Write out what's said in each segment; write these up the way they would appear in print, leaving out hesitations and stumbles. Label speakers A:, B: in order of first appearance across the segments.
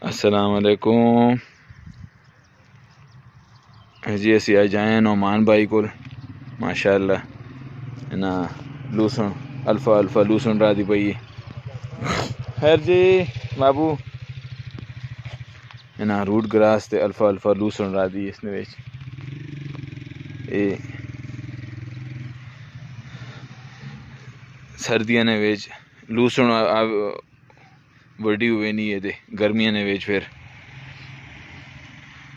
A: السلام علیکم جی اسی آ جائیں نعمان بھائی کو ماشاء اللہ نا لوسن الفا لوسن را دی پئی خیر جی بابو نا روٹ گراس تے الفا لوسن را دی اس نے وچ اے سردیاں نے وچ لوسن وڈی ہوئے نہیں ہے تے گرمیاں نے وچ پھر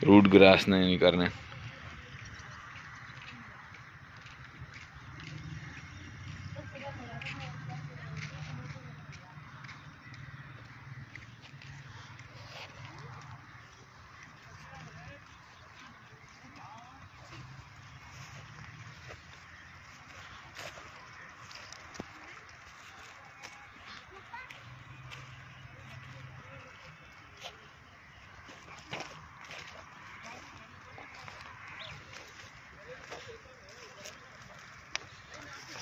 A: روٹ گراس نے نہیں کرنے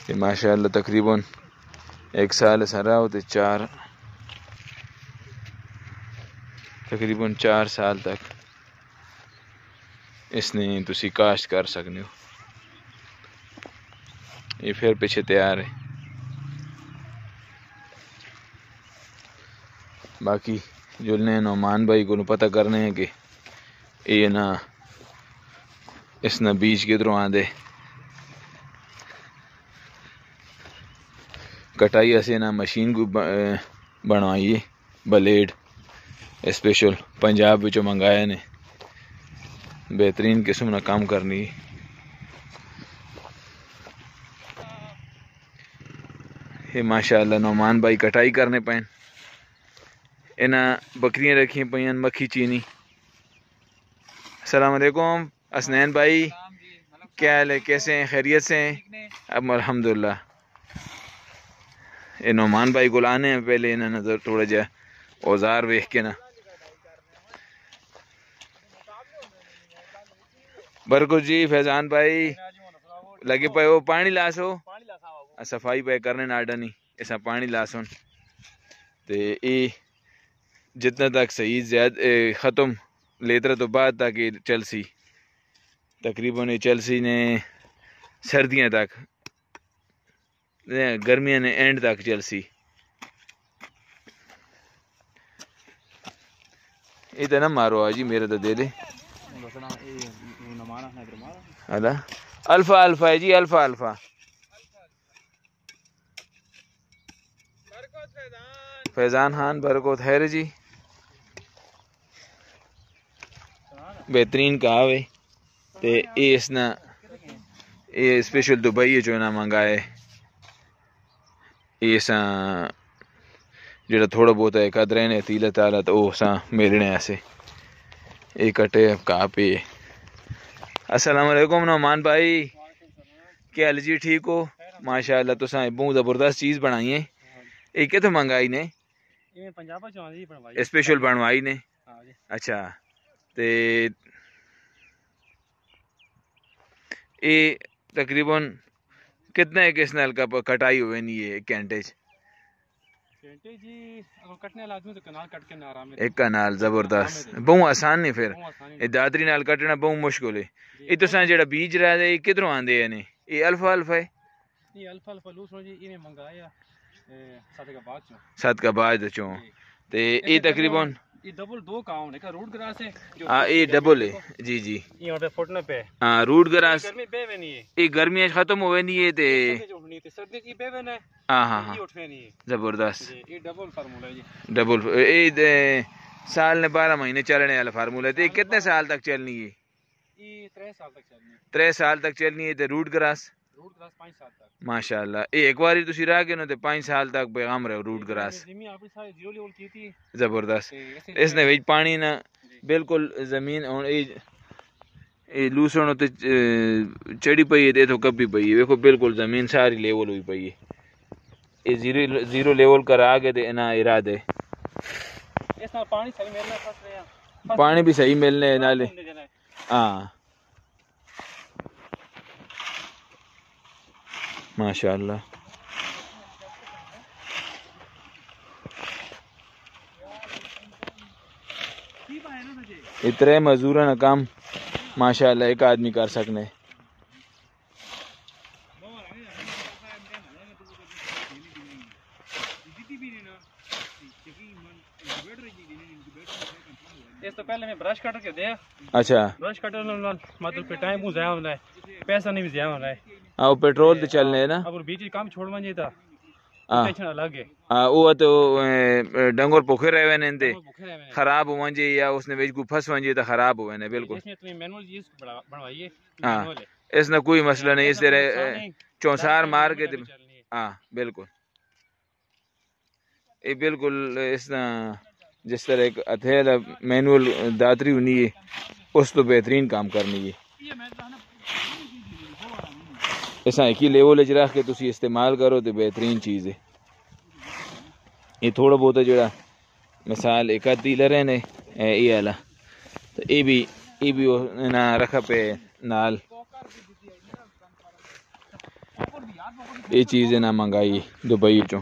A: کہ ماشاء اللہ تقریباً ایک سال سارا ہوتے تقریباً 4 سال تک اس نے تسی کاشت کر سکتے ہو یہ پھر پیچھے تیار ہے باقی جلنے نعمان بھائی کو پتہ کرنے ہیں کہ یہ نا اس نا بیج کدھروں آندے کٹائی اسے نا مشین کو بنوائی بلیڈ اسپیشل پنجاب وچوں منگایا نے بہترین قسم نہ کام کرنی یہ ماشاء اللہ نعمان بھائی کٹائی کرنے پائیں انہاں بکریاں رکھی پئیں مکھی چینی السلام علیکم اسنین بھائی کیا حال ہے کیسے ہیں خیریت سے ہیں اب الحمدللہ یہ نعمان بھائی کو لانے ہیں پہلے انہاں نظر تھوڑا جا اوزار ویکھ کے نا برکو جی فیضان بھائی لگے پائے وہ پانی لاسو صفائی پہ کرنے ناڈا نہیں ایسا پانی لاسن تے ای جتنا تک صحیح زیاد ختم لیتر تو بعد تک یہ چلسی تقریباً یہ چلسی نے سردیاں تک گرمیاں نے اینڈ تک چلسی یہ تو نہ مارو آجی میرے تو دے دے الفا ہے جی الفا فیضان خان برکت خیر جی بہترین کہاوے تے اے اس نا اے اسپیشل دبئی جو نا منگائے اے سا جڑا تھوڑا بہت ہے قدرے نے تیلہ تالا تو او سا ملنے ایسے اے کٹے کہا پہ السلام علیکم نعمان بھائی کیا حال جی ٹھیک ہو ماشاء اللہ تو سائیں بہت زبردست چیز بنائی ہے یہ کتوں منگائی نے اسپیشل بنوائی نے اچھا تے یہ تقریباً کتنے کس نال کا کٹائی ہوئے نہیں ہے ایک گھنٹے ایک کنال زبردست بہت آسان نہیں پھر دادری نال کٹنا بہت مشکل ہے یہ تو سائیں جڑا بیج رہا ہے یہ کدھروں آندے ہیں یہ الفا ہے
B: یہ الفا لوسن جی انہیں منگایا
A: سات کا بعد چوں تے یہ تقریباً
B: یہ ڈبل 2 کاؤنٹ ہے روٹ گراس ہے
A: ہاں یہ ڈبل ہے جی جی
B: یہاں پہ فٹنے پہ
A: ہاں روٹ گراس
B: گرمی بے میں نہیں ہے
A: یہ گرمیاں ختم ہوئے نہیں ہے تے
B: سردی کی بے میں ہے
A: ہاں
B: یہ اٹھنے نہیں ہے
A: زبردست
B: یہ ڈبل فارمولا ہے جی
A: ڈبل یہ سال نے 12 مہینے چلنے والا فارمولا ہے کتنے سال تک چلنی ہے
B: یہ 3 سال تک چلنی ہے
A: 3 سال تک چلنی ہے تے روٹ گراس
B: 5 سال تک
A: ماشاء اللہ یہ ایک باری تسی راہ گئے نا تے 5 سال تک پیغام رہے روٹ گراس زبردست اس نے وچ پانی نا بالکل زمین لوسن تے چڑی پئی ہے تو کبھی پئی ہے دیکھو بالکل زمین ساری لیول ہوئی پئی ہے یہ زیرو لیول کرا کے تے انہاں ارادے
B: اس نال پانی صحیح ملنا پھس رہا
A: پانی بھی صحیح ملنے نالے ہاں ماشاء اللہ اتنے مزدور کا کام ماشاء اللہ ایک آدمی کر سکنے.
B: اس تو پہلے میں برش کٹر کے دیا.
A: اچھا
B: برش کٹر مطلب کہ ٹائم کو ضائع ہونا ہے, پیسہ نہیں بھی ضائع ہونا ہے.
A: ہاں پیٹرول تو چلنے ہے نا.
B: اگر بیچ کام چھوڑ ونجے تا ٹینشن الگ ہے.
A: ہاں وہ تو ڈنگر پوکھے رہے ہوئے نے خراب ہو ونجے یا اس نے ویج کو پھنس ونجے تو خراب ہوئے نے. بالکل
B: اس میں تمہیں مینول چیز بنوائیے.
A: ہاں اس نے کوئی مسئلہ نہیں. اس طرح چونسار مار کے ہاں بالکل یہ بالکل اس طرح جس طرح ایک اتھیل مینول داتری ہونی ہے اس تو بہترین کام کرنی ہے. اس ایک ہی لیول چ رکھ کے تسی استعمال کرو تو بہترین چیز ہے. یہ تھوڑا بہت جڑا مثال ایک تیلر نے یہ والا تو یہ بھی رکھا پہ نال یہ چیز نہ منگائی دبئی چوں.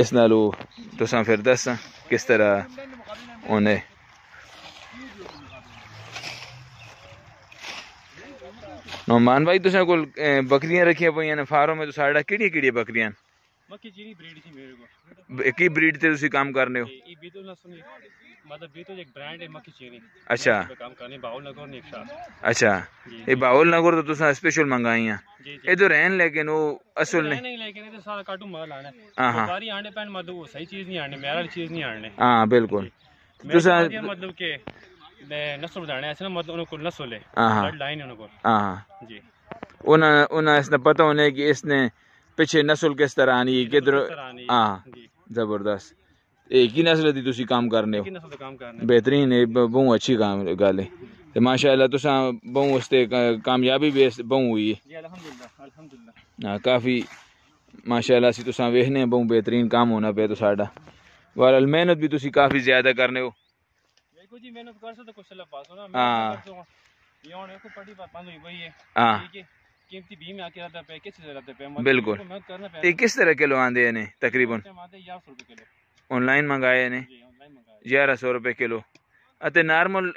A: اس نالو تساں پھر دساں کس طرح انہیں نعمان بھائی تساں کول بکریاں رکھیاں پئی نے فارم میں تو ساڑا کیڑی بکریاں
B: مکی چینی بریڈ تھی میرے کو.
A: ایک ہی بریڈ تے تسی کام کرنے ہو.
B: یہ بھی تو نہ سنی مطلب بھی تو ایک برانڈ ہے مکی چینی.
A: اچھا
B: کام کرنے باول نگر نے ایک شاپ.
A: اچھا یہ باول نگر تو تساں اسپیشل منگائی ہیں یہ تو رہن لیکن وہ اصل
B: نہیں لیکن یہ سارا کاٹو مال آنا ہے.
A: ہاں
B: ساری آنے پہن مطلب وہ صحیح چیز نہیں آنے میرا چیز نہیں آنے.
A: ہاں بالکل
B: تساں مطلب کہ نسل بتانے ایسے نا مطلب ان کو نسل ہے بلڈ لائن ہے ان کو.
A: ہاں
B: جی
A: انہیں اس نے پتہ ہونے کہ اس نے پیچھے نسل کس طرح آنی ہے کدھر. ہاں زبردست ایک ہی نسل دی تسی کام کرنے ہو بہترین ہے. بہت اچھی کام گل ہے ماشاء اللہ. تساں بہت اس تے کامیابی بھی بہت ہوئی ہے.
B: الحمدللہ
A: ہاں کافی ماشاء اللہ سی تساں ویکھنے بہت بہترین کام ہونا پیا تو ساڈا. بہرحال محنت بھی تسی کافی زیادہ کرنے ہو.
B: دیکھو جی محنت کر سو تو کچھ اللہ پاس ہونا.
A: ہاں
B: یہ ہونے کو پڑی بات بند ہوئی پئی ہے.
A: ہاں
B: ٹھیک ہے قیمتی بھی میں آ کے رہتا پہ کس سے رہتا پہ
A: بالکل. یہ کس طرح کلو آندے نے تقریباً
B: 1100 روپے کلو
A: آن لائن منگائے نے 1100 روپے کلو اتے نارمل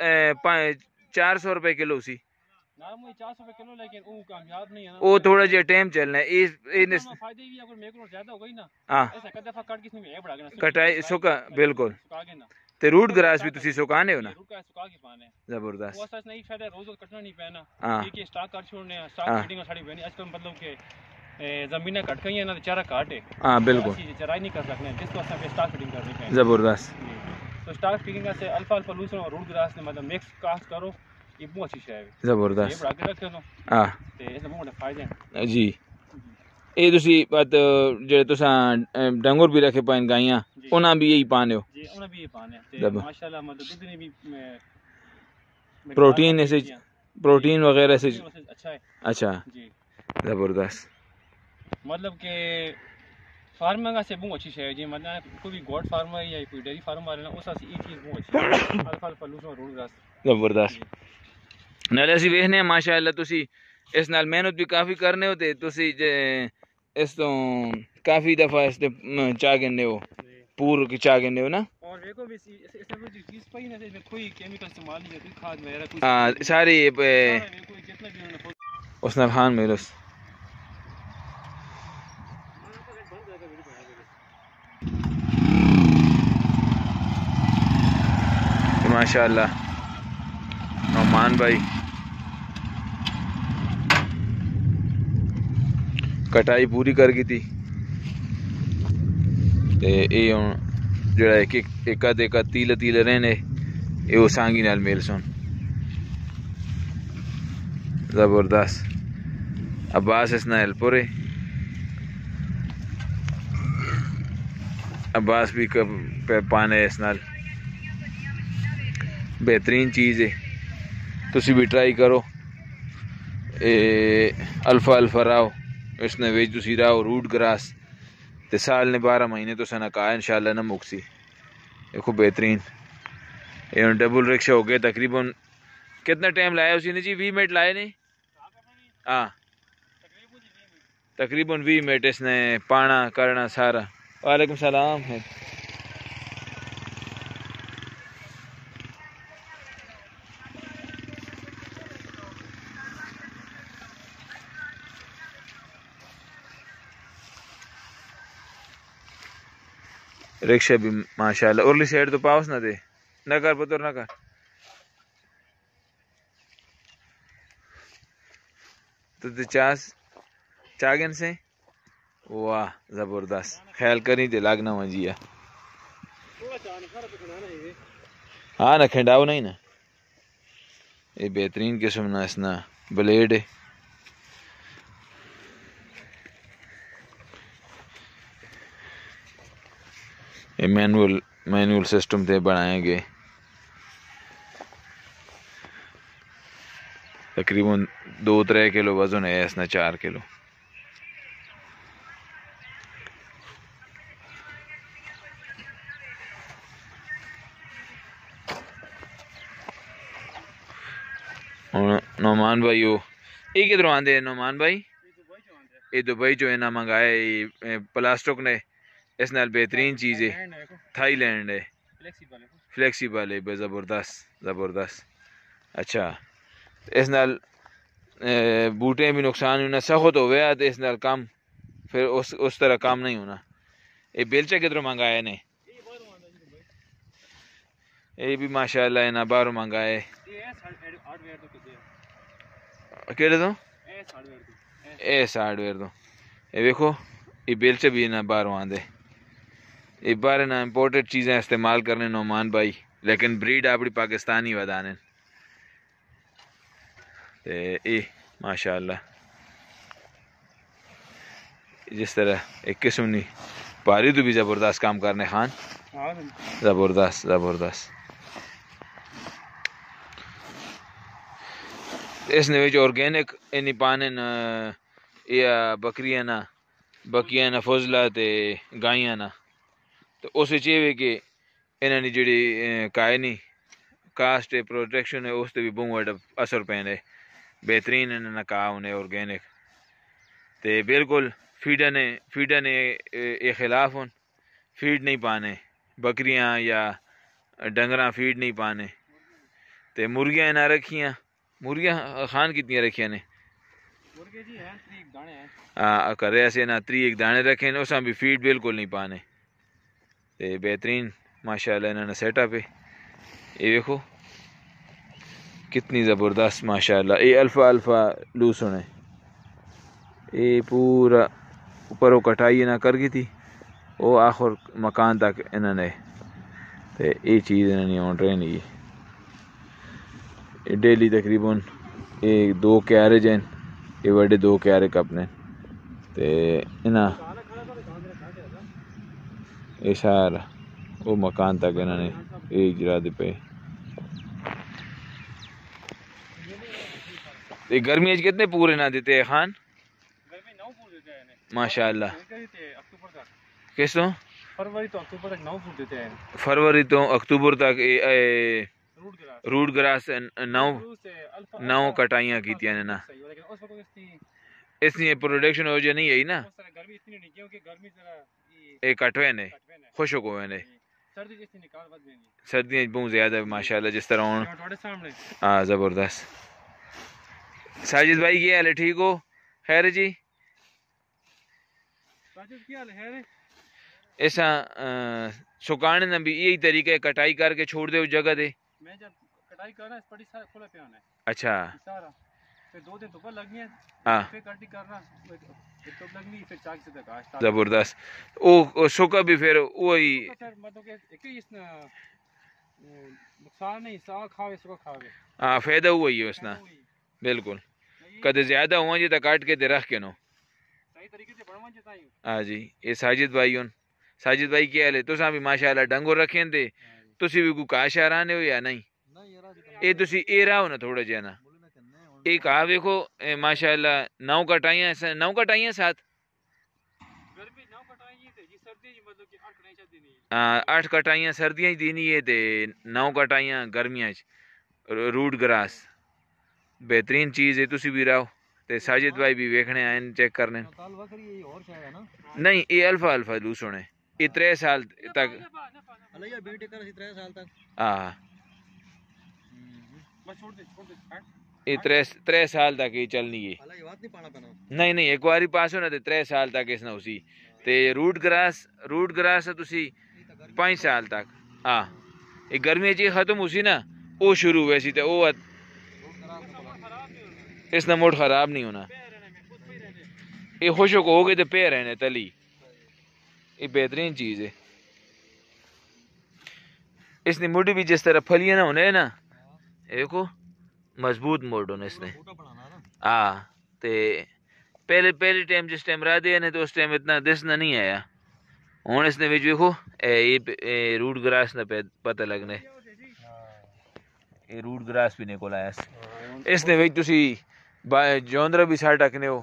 A: 400 روپے کلو سی.
B: نارمل 400 روپے کلو لیکن وہ کامیاب نہیں ہے نا.
A: وہ تھوڑا جہا ٹائم چلنا ہے.
B: فائدے بھی اگر میرے کو زیادہ ہو گئی نا
A: ہاں
B: ایسا کدے دفعہ کٹ کے میں بڑا گنا
A: کٹائی سکا بالکل.
B: سکا کے نا
A: تے روٹ گراس بھی تسی سکانے ہو نا.
B: روٹ کا سکا کے پانے
A: زبردست.
B: وہ اساس نہیں فائدہ روز کٹنا نہیں پینا.
A: ہاں
B: ٹھیک ہے سٹاک کر چھوڑنے سٹاک فیڈنگ ساڑی بنی اج کل مطلب کہ زمینیں کٹ گئی ہیں نا چارہ کاٹ ہے.
A: ہاں بالکل
B: چرائی نہیں کر سکتے جس کو اساں پہ سٹاک فیڈنگ کرنی پے.
A: زبردست.
B: تو سٹاک فیڈنگ سے الفا لوسن اور روٹ گراس نے مطلب مکس کاسٹ کرو یہ بہت اچھی شے ہے.
A: زبردست.
B: یہ بڑا کے رکھے تو
A: ہاں
B: تے اس میں بڑے فائدے ہیں.
A: جی یہ تسی بات جڑے تساں ڈنگر بھی رکھے پائن گائیاں انہاں بھی یہی پانے ہو.
B: جی انہاں بھی یہ پانے تے ماشاءاللہ مطلب دودھ نے بھی
A: پروٹین سے پروٹین وغیرہ سے
B: اچھا ہے.
A: اچھا
B: جی
A: زبردست.
B: مطلب کہ فارمنگ سے بہت اچھی شے ہے. جی مطلب کوئی بھی گوڈ فارمر یا کوئی ڈیری فارمر والے نا اس سے یہ چیز بہت اچھی ہے. الفا لوسن اور روٹ گراس
A: زبردست. نالے اسی ویکھنے ماشاء اللہ تسی اس نال محنت بھی کافی کرنے ہو تے تسی اس تو کافی دفعہ اس تے چاہ گنے ہو پور کی چاہ گنے ہو نا.
B: اور دیکھو بھی اس میں جو چیز پئی نا اس میں کوئی کیمیکل استعمال نہیں ہوتی کھاد وغیرہ کوئی.
A: ہاں ساری
B: جتنا بھی انہوں نے
A: اس نال خان میرس ماشاء اللہ نعمان بھائی کٹائی پوری کر گئی تھی تے یہ ہوں جڑا ایک تیل رہنے یہ وہ سانگی نال میل سن. زبردست. عباس اس نال پورے عباس بھی پانے اس نال بہترین چیز ہے. تسی بھی ٹرائی کرو. الفا راو اس نے ویج تسی راو روٹ گراس تے سال نے 12 مہینے تو سنا کہا انشاءاللہ نہ مکسی. دیکھو بہترین یہ ڈبل رکشا ہو گئے. تقریباً کتنا ٹائم لایا اسی نے جی 20 منٹ لائے نہیں. ہاں تقریباً 20 منٹ اس نے پانا کرنا سارا. وعلیکم السلام. رکشا بھی ماشاءاللہ ارلی سائڈ تو پاؤس نہ دے نہ کر پتر نہ کر تو چاگن سے واہ زبردست خیال کریں تے لاگنا وجیا ہاں نہ کھنڈاؤ نہیں نا یہ بہترین قسم نہ اس نا بلیڈ ہے یہ مینول سسٹم تے بنائیں گے تقریباً 2-3 کلو وزن ہے اس نا 4 کلو نعمان بھائی یہ کدھروں آندے نعمان بھائی یہ دبئی جو ہے نا منگائے پلاسٹک نے اس نال بہترین چیز ہے تھائی لینڈ ہے فلیکسیبل ہے زبردست زبردست اچھا اس نال بوٹے بھی نقصان ہونا سخت ہو گیا تو اس نال کام پھر اس طرح کام نہیں ہونا یہ بیلچا کدھروں منگایا نے یہ بھی ماشاءاللہ ہے نا باہروں منگائے کہڑے تو ایس ہارڈ ویئر تو یہ دیکھو یہ بیلچے بھی نا باہروں آندے یہ باہر نا امپورٹڈ چیزیں استعمال کرنے نعمان بھائی لیکن بریڈ اپنی پاکستانی ودانے یہ ماشاءاللہ جس طرح ایک قسم نہیں پاری تو بھی زبردست کام کرنے خان زبردست زبردست اس نے جو آرگینک اینی پانے نا یا بکریاں نا بکیاں نا فضلہ تے گائیاں نا تو اس چاہیے کہ انہوں نے جڑی کائنی کاسٹ پروٹیکشن ہے اس تے بھی بہت بڑا اثر پینے بہترین انہوں نے کہا انہیں آرگینک تے بالکل فیڈا نے خلاف ہوں فیڈ نہیں پانے بکریاں یا ڈنگراں فیڈ نہیں پانے تے مرغیاں نہ رکھیاں مرغیاں خان کتنی رکھیاں نے کرے ایسے نا 3 دانے رکھے نے اساں بھی فیڈ بالکل نہیں پانے تے بہترین ماشاءاللہ انہوں نے سیٹ اپ ہے یہ دیکھو کتنی زبردست ماشاءاللہ یہ الفا لوسن ہے یہ پورا اوپر وہ کٹائی نہ کر گئی تھی وہ آخر مکان تک انہوں نے تے یہ چیز انہوں نے آن رہی نہیں ڈیلی تقریباً یہ 2 کیریج ہیں یہ بڑے 2 کیرے اپنے تے انہاں یہ سارا وہ مکان تک انہوں نے یہ اجرا دے پہ یہ گرمی کتنے پورے نہ دیتے ہیں خان ماشاءاللہ کس تو
B: فروری تو اکتوبر تک 9 فٹ دیتے ہیں
A: فروری تو اکتوبر تک روٹ گراس 9 کٹائیاں کیتیاں نے نا اس لیے پروڈکشن ہو جائے نہیں ہے نا یہ کٹوے نے خوشک ہوئے نے سردیاں بہت زیادہ ماشاءاللہ جس طرح ہوں ہاں زبردست ساجد بھائی کیا حال ہے ٹھیک ہو خیر جی ایسا سکانے نہ بھی یہی طریقہ ہے کٹائی کر کے چھوڑ دے اس جگہ دے
B: میں جب کٹائی کرنا اس پڑی سارا کھلا پہ آنا ہے
A: اچھا
B: سارا پھر 2 دن تو لگنی ہے
A: ہاں
B: پھر کٹائی کرنا پھر تو لگنی پھر چاک سے تک آج
A: زبردست او سکا بھی پھر وہی
B: مطلب کہ ایک ہی اس نقصان نہیں سا کھاوے سکا کھاوے
A: ہاں فائدہ ہوا ہی ہے اس نا بالکل کدے زیادہ ہوا جی تو کاٹ کے دے رکھ کے نو
B: صحیح طریقے سے بڑھوا چاہتا ہوں
A: ہاں جی یہ ساجد بھائی ہوں ساجد بھائی کیا حال ہے تساں بھی ماشاءاللہ ڈنگور رکھیں تے تسی بھی کوئی کاش آرانے ہو یا نہیں یہ تسی اے راہو نا تھوڑا جہا نا یہ کہا دیکھو ماشاءاللہ 9 کٹائیاں 9 کٹائیاں ساتھ 8 کٹائیاں سردیاں دینی ہے تے 9 کٹائیاں گرمیاں روٹ گراس بہترین چیز ہے تسی بھی راہو تے ساجد بھائی بھی ویکھنے آئے چیک کرنے نہیں یہ الفا لوس ہونے یہ 3 سال تک ہاں یہ 3 سال تک یہ چلنی ہے نہیں ایک باری پاس ہونا تے 3 سال تک اس نہ اسی تے روٹ گراس تسی 5 سال تک ہاں یہ گرمی جی ختم ہوسی نا وہ شروع ہوئے سی تے وہ اس نے موڈ خراب نہیں ہونا یہ خوشک ہو گئے تو پہ رہنے تلی یہ بہترین چیز ہے اس نے موڈی بھی جس طرح پھلیاں نہ ہونے نا دیکھو مضبوط موڈ ہونے اس نے ہاں تے پہلے ٹائم جس ٹائم را دیا نے تو اس ٹائم اتنا دسنا نہیں آیا ہوں اس نے دیکھو یہ روٹ گراس نہ پتہ لگنے یہ روٹ گراس بھی نہیں کو لایا اس نے تسی جوندرا بھی ساڑ ٹکنے ہو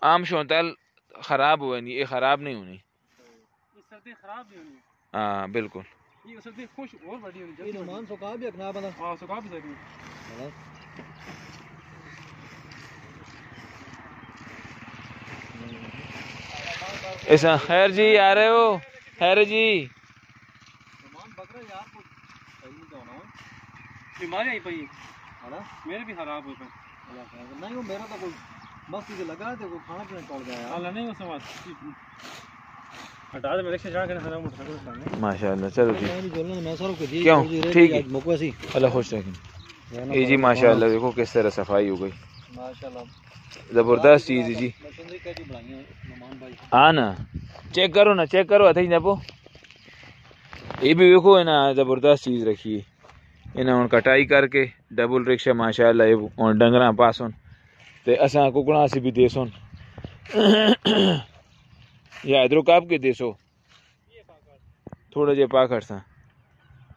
A: عام شونتال خراب ہوئے نہیں یہ خراب نہیں ہونی ہاں بالکل ایسا خیر جی آ رہے ہو خیر جی
B: بیماری آئی پئی میرے بھی خراب ہوئے پہ نہیں وہ میرا تو کوئی مستی سے لگا ہے کوئی کھانا پینا ٹوٹ گیا اللہ نہیں اس بات ہٹا دے میں رکشہ چڑھا کے خراب موٹر سائیکل
A: ماشاءاللہ چلو جی
B: میں ساروں کو دی
A: کیوں ٹھیک ہے
B: موقع سی
A: اللہ خوش رکھیں یہ جی ماشاءاللہ دیکھو کس طرح صفائی ہو گئی
B: ماشاءاللہ
A: زبردست چیز ہے جی ہاں نا چیک کرو نا چیک کرو اتھے جاپو یہ بھی دیکھو ہے نا زبردست چیز رکھی ہے انہیں کٹائی کر کے ڈبل رکشہ ماشاءاللہ یہ ڈنگراں پاسن تے اساں ککڑاں سے بھی دیسون یا ادھر کاپ کے دیسو تھوڑا جے پاکڑ سا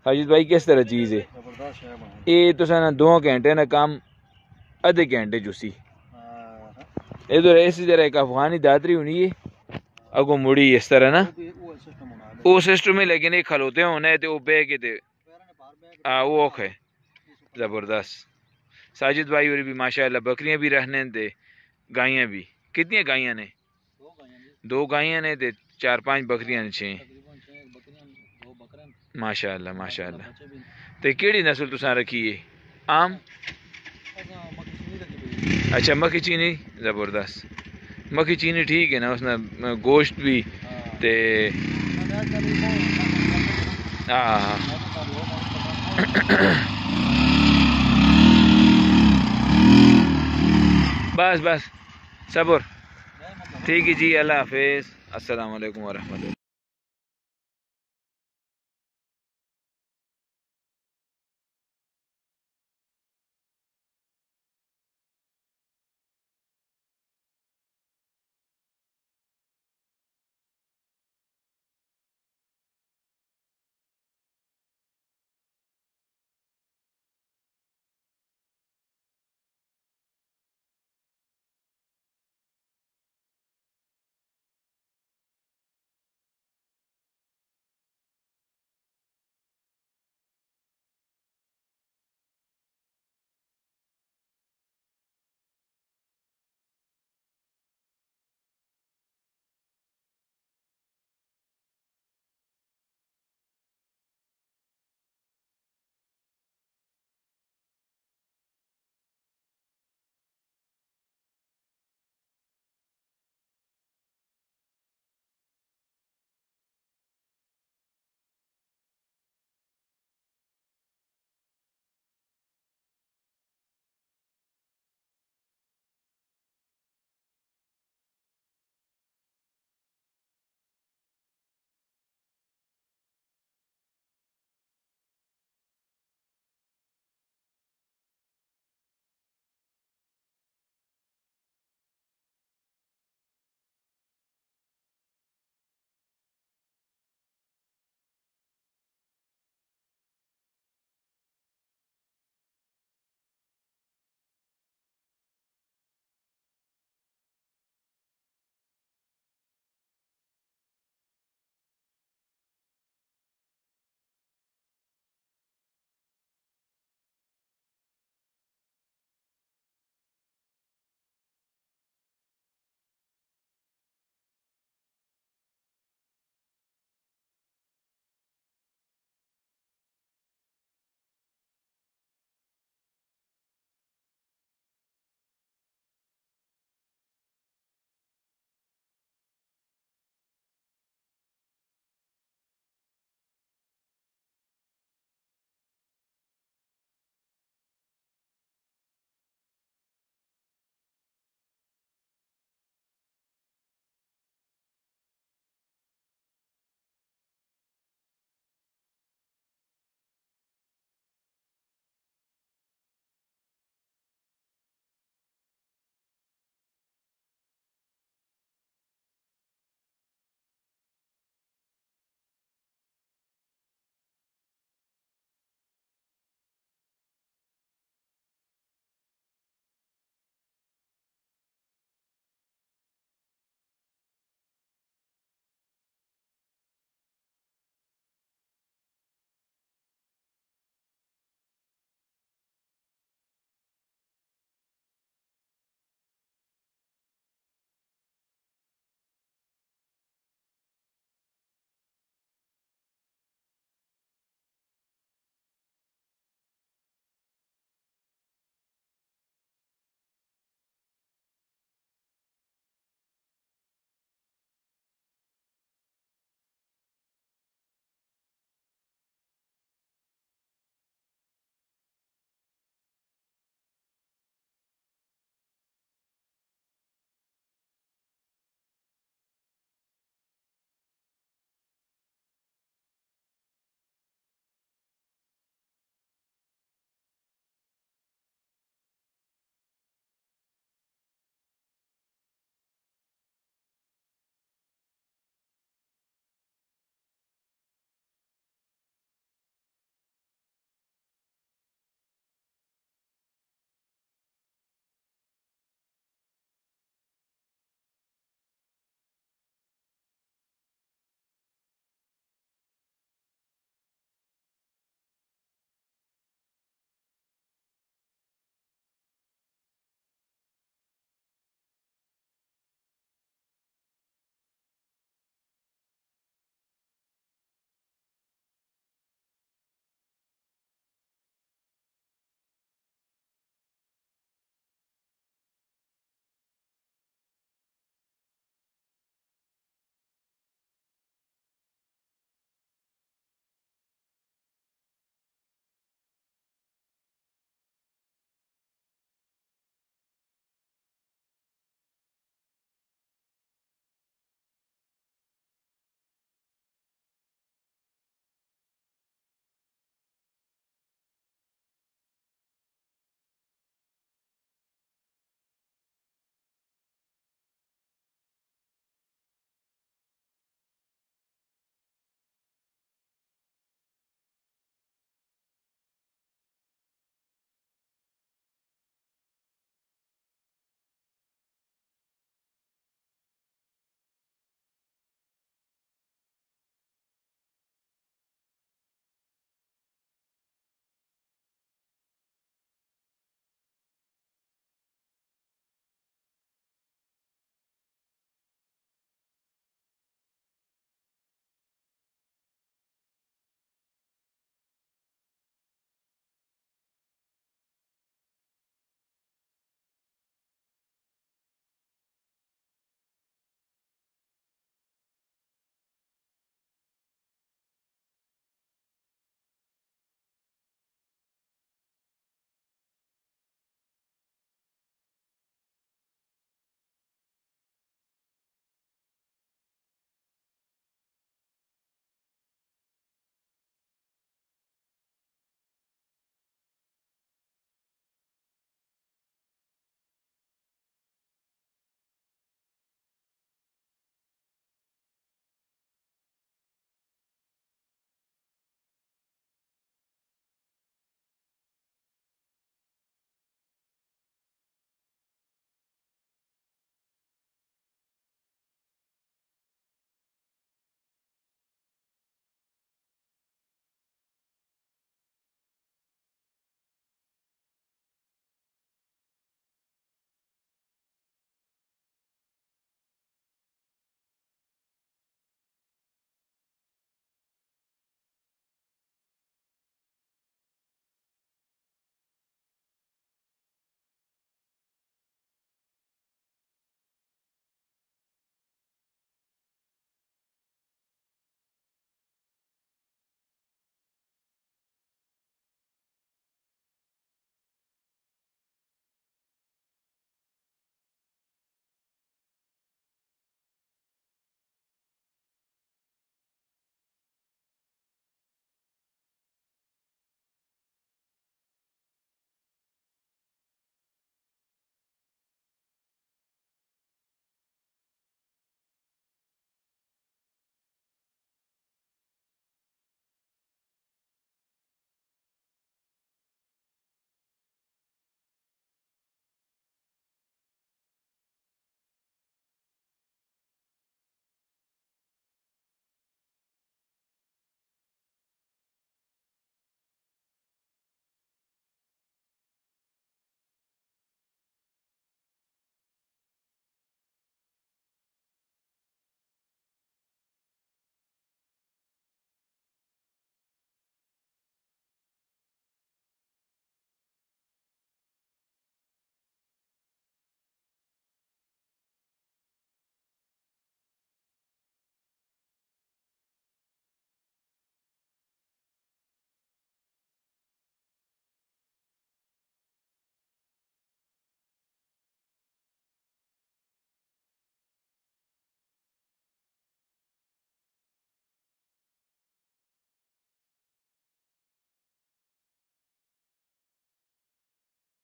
A: ساجد بھائی کس طرح چیز ہے یہ تو سا 2 گھنٹے نا کام آدھے گھنٹے جوسی ادھر اسی طرح ایک افغانی دادری ہونی ہے اگو مڑی اس طرح نا وہ سسٹم ہے لیکن ایک کھلوتے ہونے تے وہ بے کے تے وہ اوکھ ہے زبردست ساجد بھائی اور بھی ماشاءاللہ بکریاں بھی رہنے دے گائیاں بھی کتنی گائیاں نے 2 گائیاں نے تے 4-5 بکریاں نے 6 ماشاءاللہ ماشاءاللہ تے کیڑی نسل تساں رکھی ہے عام اچھا مکھی چینی زبردست مکھی چینی ٹھیک ہے نا اس نے گوشت بھی تے ہاں بس بس صبر ٹھیک ہے جی اللہ حافظ السلام علیکم ورحمۃ اللہ